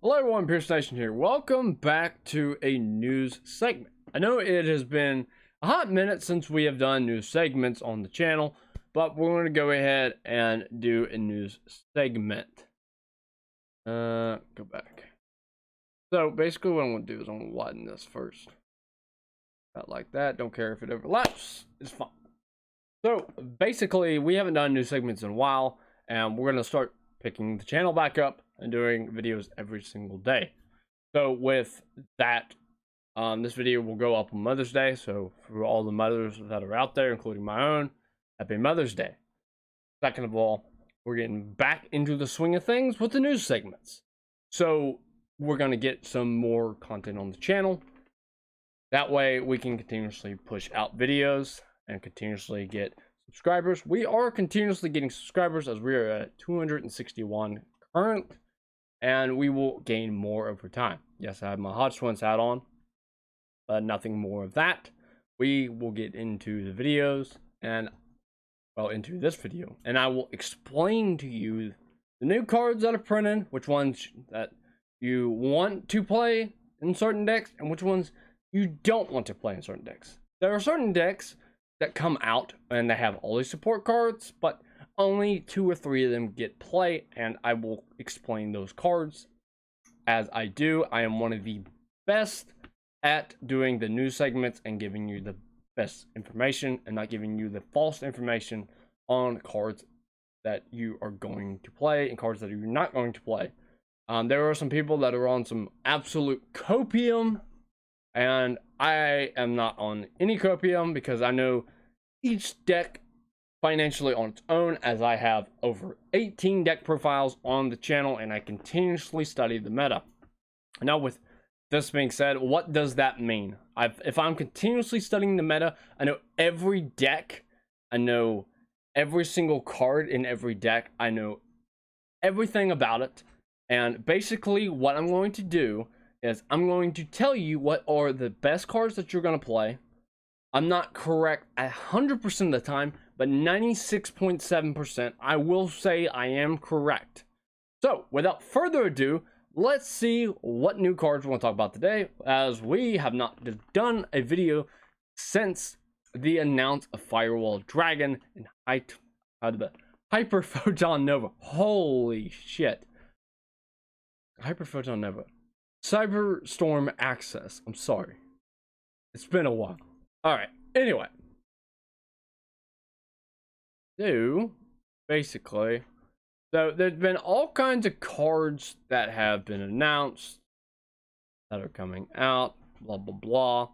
Hello everyone, Pierce Station here. Welcome back to a news segment. I know it has been a hot minute since we have done news segments on the channel, but we're going to go ahead and do a news segment. Go back. So basically what I'm going to do is I'm going to widen this first. Not like that. Don't care if it overlaps. It's fine. So basically we haven't done news segments in a while, and we're going to start picking the channel back up and doing videos every single day. So with that, this video will go up on Mother's Day. So for all the mothers that are out there, including my own, happy Mother's Day. Second of all, we're getting back into the swing of things with the news segments. So we're going to get some more content on the channel. That way we can continuously push out videos and continuously get subscribers. We are continuously getting subscribers as we are at 261 current, and we will gain more over time. Yes, I have my Hot Swins hat on, but nothing more of that. We will get into the videos and, well, into this video, and I will explain to you the new cards that are printed, which ones that you want to play in certain decks, and which ones you don't want to play in certain decks. There are certain decks that come out and they have all these support cards, but only 2 or 3 of them get play, and I will explain those cards as I do. I am one of the best at doing the news segments and giving you the best information and not giving you the false information on cards that you are going to play and cards that you're not going to play. There are some people that are on some absolute copium, and I am not on any copium because I know each deck financially on its own, as I have over 18 deck profiles on the channel and I continuously study the meta. Now, with this being said, what does that mean? If I'm continuously studying the meta, I know every deck, I know every single card in every deck, I know everything about it, and basically what I'm going to do is I'm going to tell you what are the best cards that you're going to play. I'm not correct 100% of the time, but 96.7% I will say I am correct. So without further ado, let's see what new cards we're going to talk about today, as we have not done a video since the announce of Firewall Dragon and Hyper Photon Nova. Holy shit. Hyper Photon Nova. Cyberstorm Access. I'm sorry. It's been a while. Alright, anyway. So, basically, so there's been all kinds of cards that have been announced that are coming out, blah blah blah.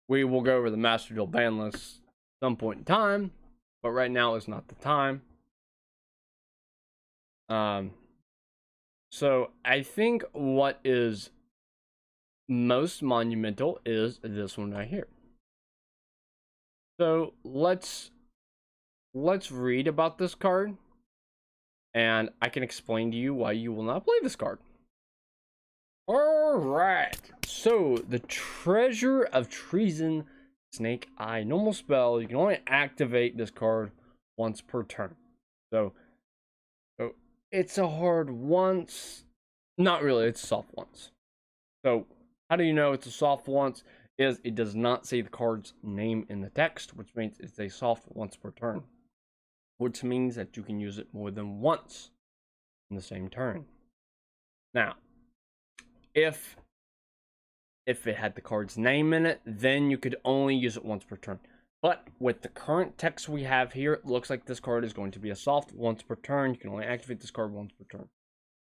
We will go over the Master Duel ban list at some point in time, but right now is not the time. So I think what is most monumental is this one right here. So let's read about this card, and I can explain to you why you will not play this card. All right. So the Treasure of Treason Snake Eye. Normal spell. You can only activate this card once per turn. So it's a hard once. Not really. It's a soft once. So how do you know it's a soft once? Is it does not say the card's name in the text, which means it's a soft once per turn, which means that you can use it more than once in the same turn. Now, if it had the card's name in it, then you could only use it once per turn. But with the current text we have here, it looks like this card is going to be a soft once per turn. You can only activate this card once per turn.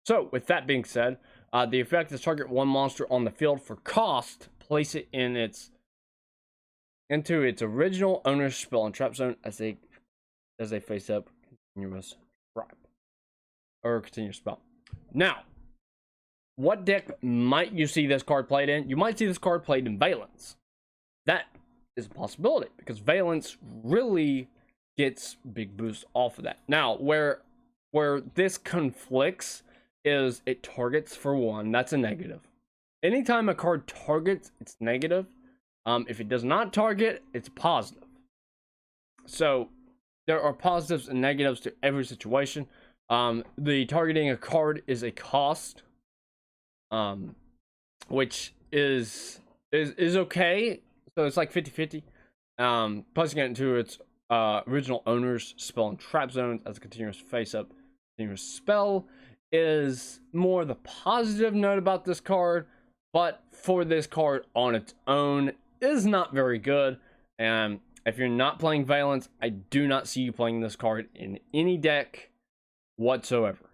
So, with that being said, the effect is target one monster on the field for cost. Place it in into its original owner's spell and trap zone as they face up continuous trap or continuous spell. Now, what deck might you see this card played in? You might see this card played in Valence. That is a possibility because Valence really gets big boosts off of that. Now, where this conflicts is it targets for one. That's a negative. Anytime a card targets, it's negative. If it does not target, it's positive. So there are positives and negatives to every situation. The targeting a card is a cost. which is okay. So it's like 50-50. Placing it into its original owner's spell and trap zones as a continuous face-up, continuous spell is more the positive note about this card, but for this card on its own is not very good. And if you're not playing Valence, I do not see you playing this card in any deck whatsoever.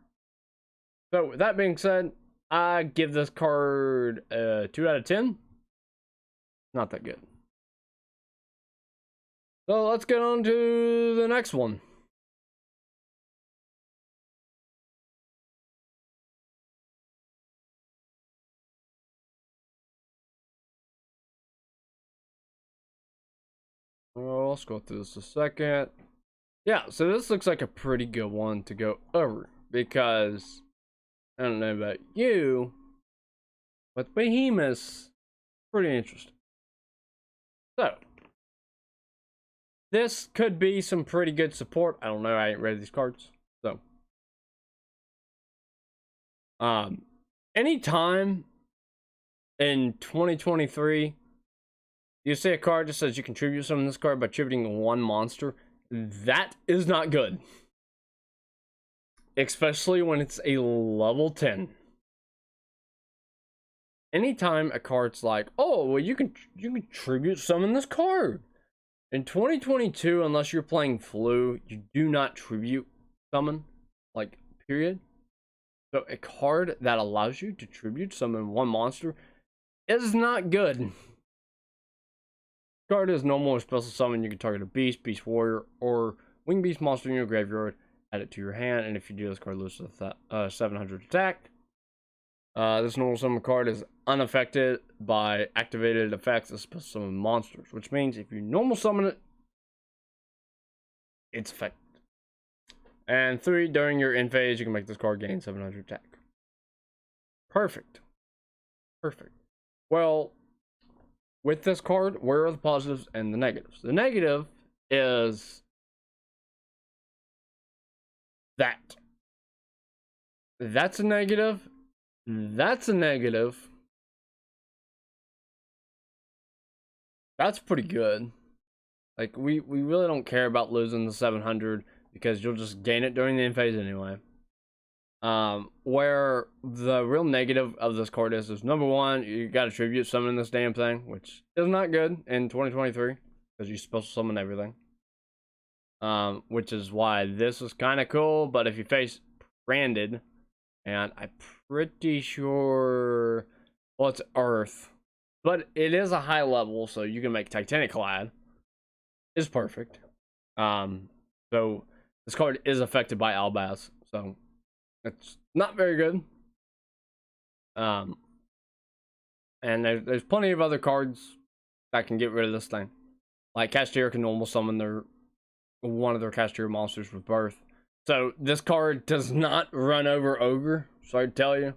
So with that being said, I give this card a 2 out of 10. Not that good. So let's get on to the next one. Oh, I'll scroll through this a second. Yeah, so this looks like a pretty good one to go over because I don't know about you, but behemoth's pretty interesting. So this could be some pretty good support. I don't know, I ain't read these cards. So anytime in 2023 you see a card that says you contribute some in this card by attributing one monster, that is not good. Especially when it's a level 10. Anytime a card's like, oh, well, you can contribute some in this card. In 2022, unless you're playing Flu, you do not tribute summon, like, period. So a card that allows you to tribute summon one monster is not good. Card is normal or special summon. You can target a beast, beast warrior, or winged beast monster in your graveyard. Add it to your hand, and if you do, this card loses 700 attack. This normal summon card is unaffected by activated effects of special summon monsters, which means if you normal summon it, it's affected. And 3, during your end phase, you can make this card gain 700 attack. Perfect. Perfect. Well, with this card, where are the positives and the negatives? The negative is that. That's a negative. That's a negative. That's pretty good. Like, we really don't care about losing the 700 because you'll just gain it during the end phase anyway. Where the real negative of this card is number one, you gotta tribute summon this damn thing, which is not good in 2023 because you're supposed to summon everything. Which is why this is kind of cool, but if you face branded, and I'm pretty sure, well, it's Earth, but it is a high level, so you can make Titanic Clad. Is perfect. So this card is affected by Albaz, so it's not very good. And there's plenty of other cards that can get rid of this thing. Like Cashier can normal summon one of their Cashier monsters with birth. So this card does not run over Ogre, sorry to tell you.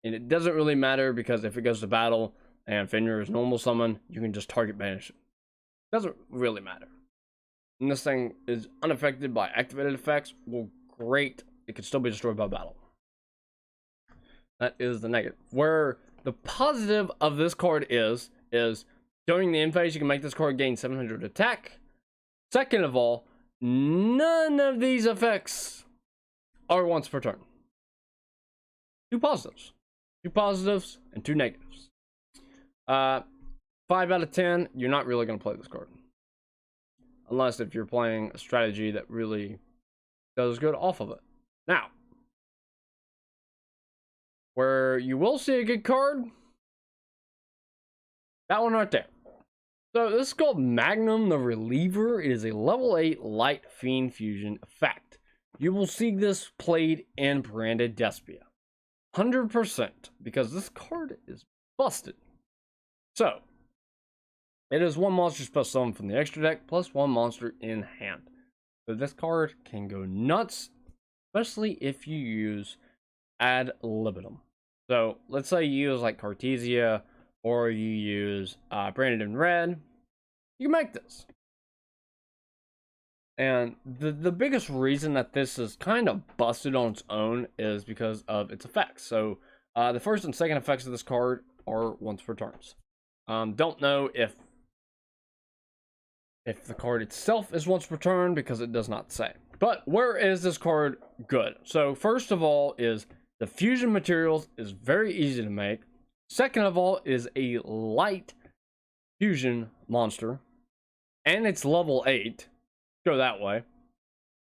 And it doesn't really matter because if it goes to battle and Fenrir is normal summon, you can just target banish it. Doesn't really matter. And this thing is unaffected by activated effects. Well, great. It can still be destroyed by battle. That is the negative. Where the positive of this card is during the end phase, you can make this card gain 700 attack. Second of all, none of these effects are once per turn. 2 positives. 2 positives and 2 negatives. 5 out of 10, you're not really going to play this card. Unless if you're playing a strategy that really does good off of it. Now, where you will see a good card, that one right there. So this is called Magnum the Reliever. It is a level 8 light fiend fusion effect. You will see this played in branded Despia. 100%, because this card is busted. So, it is 1 monster special summon from the extra deck, plus 1 monster in hand. So this card can go nuts, especially if you use ad libitum. So, let's say you use like Cartesia, or you use branded in red, you can make this. And the biggest reason that this is kind of busted on its own is because of its effects. So The first and second effects of this card are once per turns. Don't know if the card itself is once per turn because it does not say. But where is this card good? So first of all is the fusion materials is very easy to make. Second of all is a light fusion monster. And it's level 8. Go that way.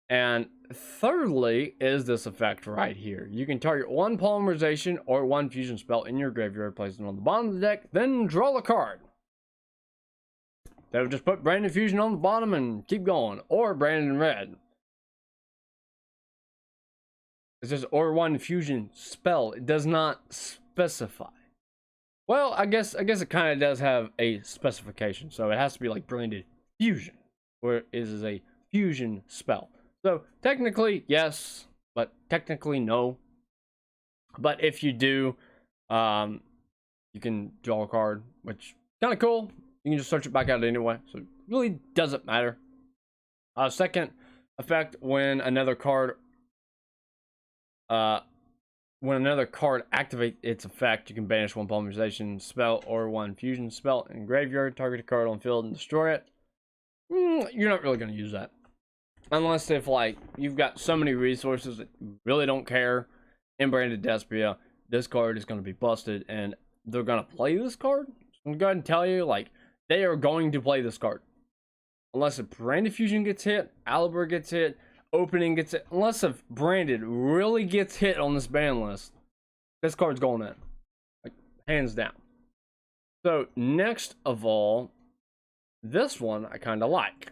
And thirdly is this effect right here. You can target one polymerization or one fusion spell in your graveyard, place it on the bottom of the deck, then draw a card. They would just put Branded Fusion on the bottom and keep going. Or Branded Red. It says or one fusion spell. It does not specify. Well, I guess it kind of does have a specification. So it has to be like Branded Fusion. Or it is a fusion spell. So technically, yes. But technically, no. But if you do, you can draw a card, which kind of cool. You can just search it back out anyway, so it really doesn't matter. Second effect, when another card activates its effect, you can banish one polymerization spell or one fusion spell in graveyard, target a card on field, and destroy it. You're not really going to use that. Unless if, like, you've got so many resources that you really don't care. In Branded Despia, this card is going to be busted, and they're going to play this card. I'm going to go ahead and tell you, like, they are going to play this card. Unless if Branded Fusion gets hit, Aliber gets hit, Opening gets hit. Unless if Branded really gets hit on this ban list, this card's going in. Like, hands down. So, next of all, this one I kind of like.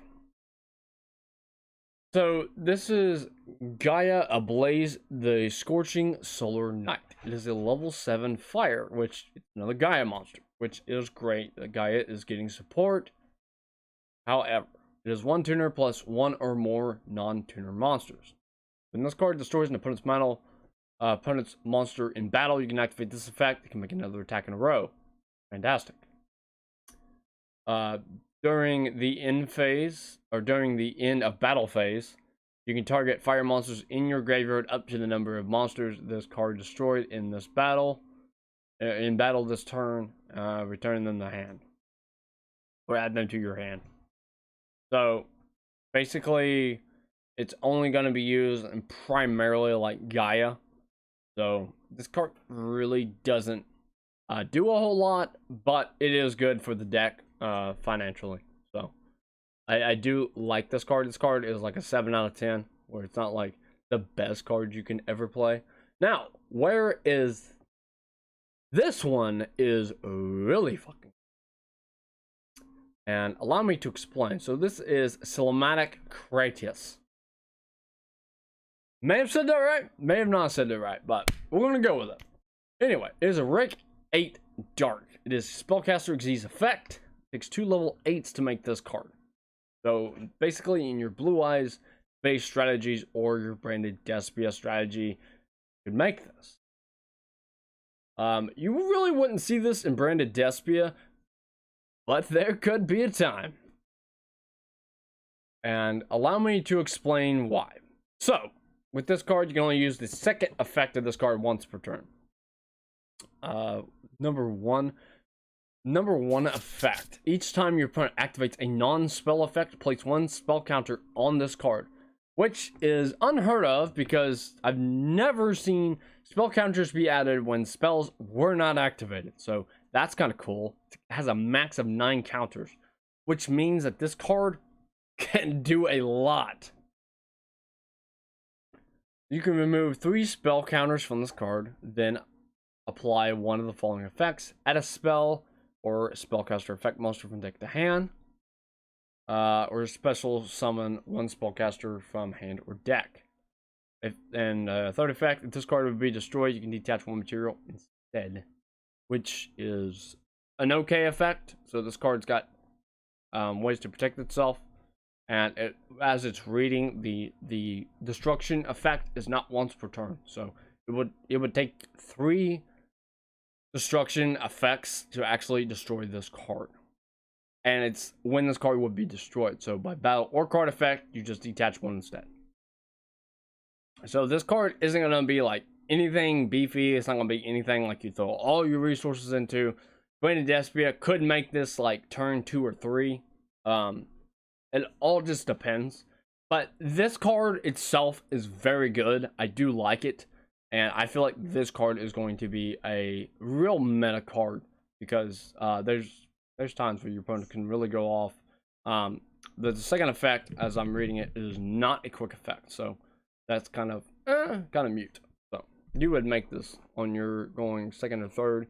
So, this is Gaia Ablaze, the Scorching Solar Knight. It is a level 7 fire, which is another Gaia monster, which is great. The Gaia is getting support. However, it is one tuner plus one or more non-tuner monsters. When this card destroys an opponent's monster in battle, you can activate this effect. It can make another attack in a row. Fantastic. During the end phase, or during the end of battle phase, you can target fire monsters in your graveyard up to the number of monsters this card destroyed in this battle. In battle this turn, return them to hand. Or add them to your hand. So, basically, it's only going to be used in primarily like Gaia. So, this card really doesn't do a whole lot, but it is good for the deck financially. So, I do like this card. This card is like a 7 out of 10, where it's not like the best card you can ever play. Now, where is this one is really fucking. And allow me to explain. So this is Cinematic Cratius. May have said that right, may have not said that right, but we're going to go with it. Anyway, it is a rank 8 dark. It is Spellcaster Xyz effect. It takes 2 level 8s to make this card. So basically in your Blue Eyes base strategies or your Branded Despia strategy, you could make this. You really wouldn't see this in Branded Despia, but there could be a time. And allow me to explain why. So, with this card, you can only use the second effect of this card once per turn. Number one effect. Each time your opponent activates a non-spell effect, place 1 spell counter on this card. Which is unheard of because I've never seen spell counters be added when spells were not activated. So that's kind of cool. It has a max of 9 counters, which means that this card can do a lot. You can remove 3 spell counters from this card, then apply one of the following effects. Add a spell or spellcaster effect monster from deck to hand. Or special summon 1 spellcaster from hand or deck. Third effect, if this card would be destroyed, you can detach 1 material instead, which is an okay effect. So this card's got ways to protect itself, and as it's reading, the destruction effect is not once per turn. So it would take 3 destruction effects to actually destroy this card. And it's when this card would be destroyed. So by battle or card effect, you just detach 1 instead. So this card isn't going to be like anything beefy. It's not gonna be anything like you throw all your resources into. Going to Despia could make this like turn 2 or 3. It all just depends. But this card itself is very good. I do like it. And I feel like this card is going to be a real meta card. Because there's times where your opponent can really go off. The second effect, as I'm reading it, is not a quick effect. So that's kind of mute. So you would make this on your going second or third.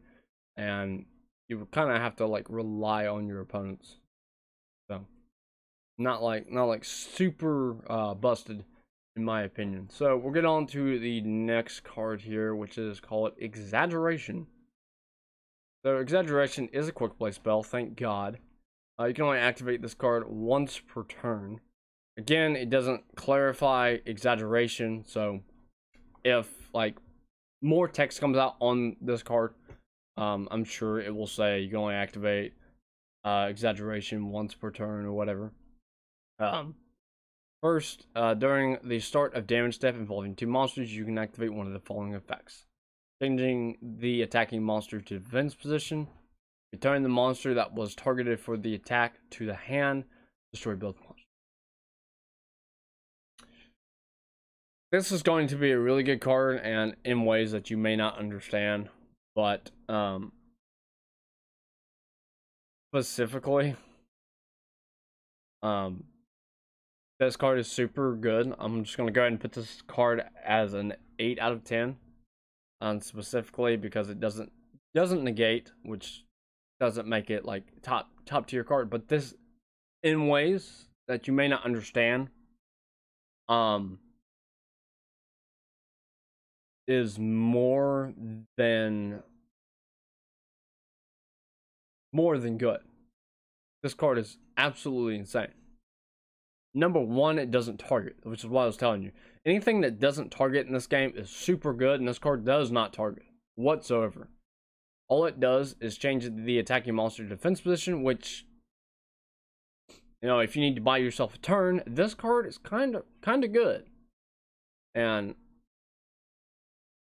And you would kind of have to like rely on your opponents. So not like super busted in my opinion. So we'll get on to the next card here, which is called Exaggeration. So Exaggeration is a quick play spell, thank God. You can only activate this card once per turn. Again, it doesn't clarify exaggeration, so if like more text comes out on this card, I'm sure it will say you can only activate exaggeration once per turn or whatever. First, during the start of damage step involving 2 monsters, you can activate one of the following effects. Changing the attacking monster to defense position. Return the monster that was targeted for the attack to the hand. Destroy both monsters. This is going to be a really good card, and in ways that you may not understand. But specifically, this card is super good. I'm just gonna go ahead and put this card as an 8 out of 10. Specifically because it doesn't negate, which doesn't make it like top tier card, but this, in ways that you may not understand, is more than good. This card is absolutely insane. Number one, it doesn't target, which is what I was telling you. Anything that doesn't target in this game is super good, and this card does not target whatsoever. All it does is change the attacking monster defense position, which, you know, if you need to buy yourself a turn, this card is kind of good. And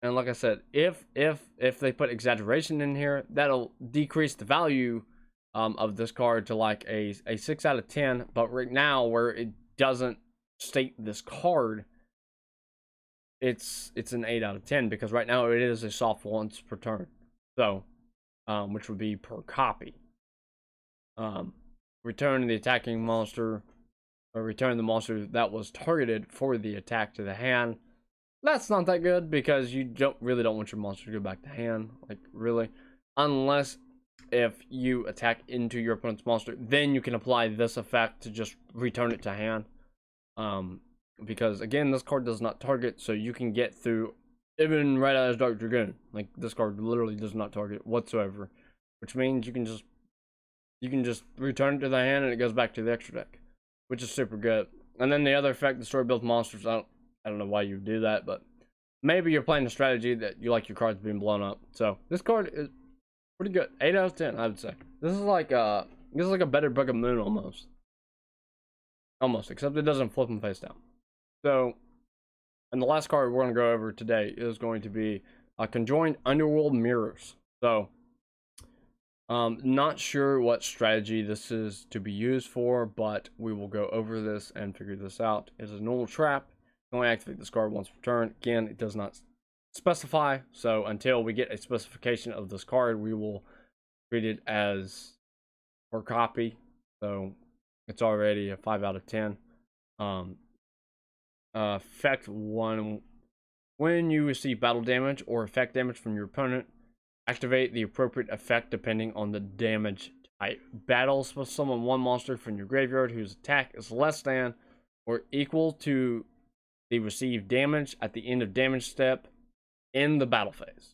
like I said, if they put exaggeration in here, that'll decrease the value of this card to like a 6 out of 10. But right now, where it doesn't state this card, it's an 8 out of 10, because right now it is a soft once per turn. So, which would be per copy. Return the attacking monster, or return the monster that was targeted for the attack to the hand. That's not that good, because you don't want your monster to go back to hand, like really, unless if you attack into your opponent's monster, then you can apply this effect to just return it to hand. Because again, this card does not target, so you can get through even Red Eyes Dark Dragoon. Like, this card literally does not target whatsoever, which means you can just return it to the hand and it goes back to the extra deck, which is super good. And then the other effect, destroy both monsters. I don't know why you would do that, but maybe you're playing a strategy that you like your cards being blown up. So this card is pretty good. 8 out of 10, I would say. This is like a better Book of Moon almost. Almost, except it doesn't flip them face down. So, and the last card we're going to go over today is going to be Conjoined Underworld Mirrors. So, not sure what strategy this is to be used for, but we will go over this and figure this out. It's a normal trap. You only activate this card once per turn. Again, it does not specify, so until we get a specification of this card, we will treat it as per copy. So it's already a 5 out of 10. Effect 1: when you receive battle damage or effect damage from your opponent, activate the appropriate effect depending on the damage type. Battles will summon one monster from your graveyard whose attack is less than or equal to the received damage at the end of damage step in the battle phase.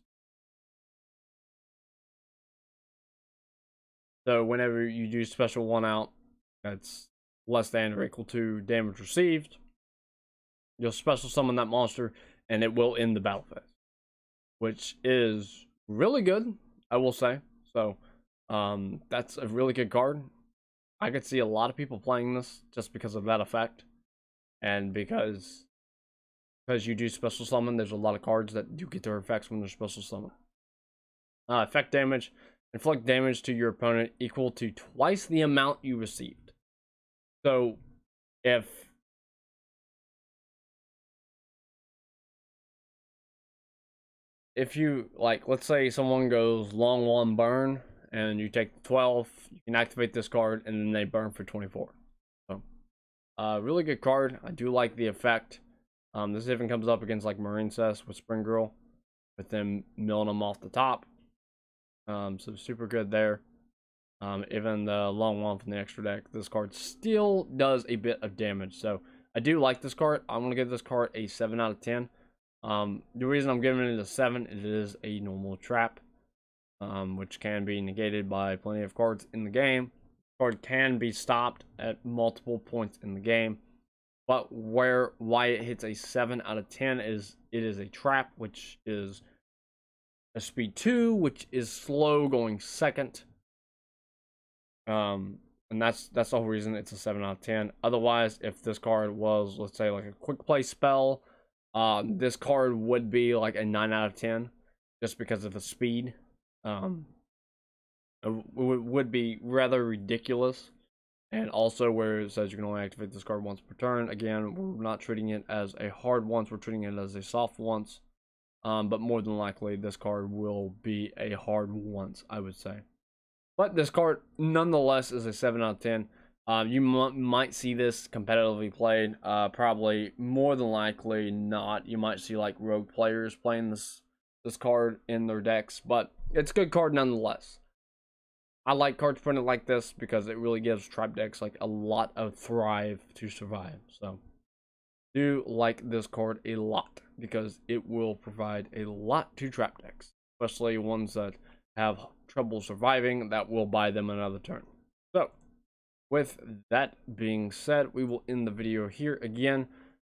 So whenever you do special one out that's less than or equal to damage received, you'll special summon that monster and it will end the battle phase, which is really good, I will say. So that's a really good card. I could see a lot of people playing this just because of that effect, and because because you do special summon. There's a lot of cards that do get their effects when they're special summon. Effect damage. Inflict damage to your opponent equal to twice the amount you received. So, if you, like, let's say someone goes long one burn, and you take 12, you can activate this card, and then they burn for 24. So, really good card. I do like the effect. This even comes up against, like, Marine Cess with Spring Girl, with them milling them off the top. So super good there. Even the long one from the extra deck, this card still does a bit of damage. So I do like this card. I'm gonna give this card a 7 out of 10. The reason I'm giving it a 7, it is a normal trap, which can be negated by plenty of cards in the game. The card can be stopped at multiple points in the game, but why it hits a 7 out of 10 is it is a trap, which is a speed 2, which is slow going second. And that's the whole reason it's a 7 out of 10. Otherwise, if this card was, let's say, like a quick play spell, this card would be like a 9 out of 10, just because of the speed. It would be rather ridiculous. And also where it says you can only activate this card once per turn. Again, we're not treating it as a hard once, we're treating it as a soft once. But more than likely, this card will be a hard once, I would say. But this card, nonetheless, is a 7 out of 10. You might see this competitively played. Probably, more than likely not. You might see, like, rogue players playing this card in their decks. But it's a good card nonetheless. I like cards printed like this because it really gives trap decks, like, a lot of thrive to survive. So, do like this card a lot because it will provide a lot to trap decks, especially ones that have trouble surviving. That will buy them another turn. So with that being said, we will end the video here. Again,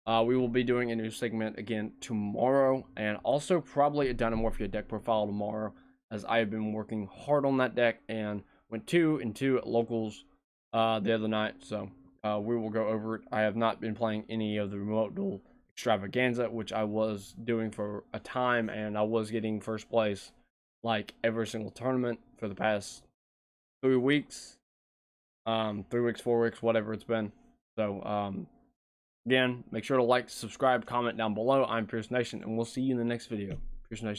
we will be doing a new segment again tomorrow, and also probably a Dynamorphia deck profile tomorrow, as I have been working hard on that deck and went 2-2 at locals the other night. So we will go over it. I have not been playing any of the remote duel extravaganza, which I was doing for a time, and I was getting first place like every single tournament for the past 3 weeks. 3 weeks, 4 weeks, whatever it's been. So again, make sure to like, subscribe, comment down below. I'm Pierce Nation, and we'll see you in the next video. Pierce Nation.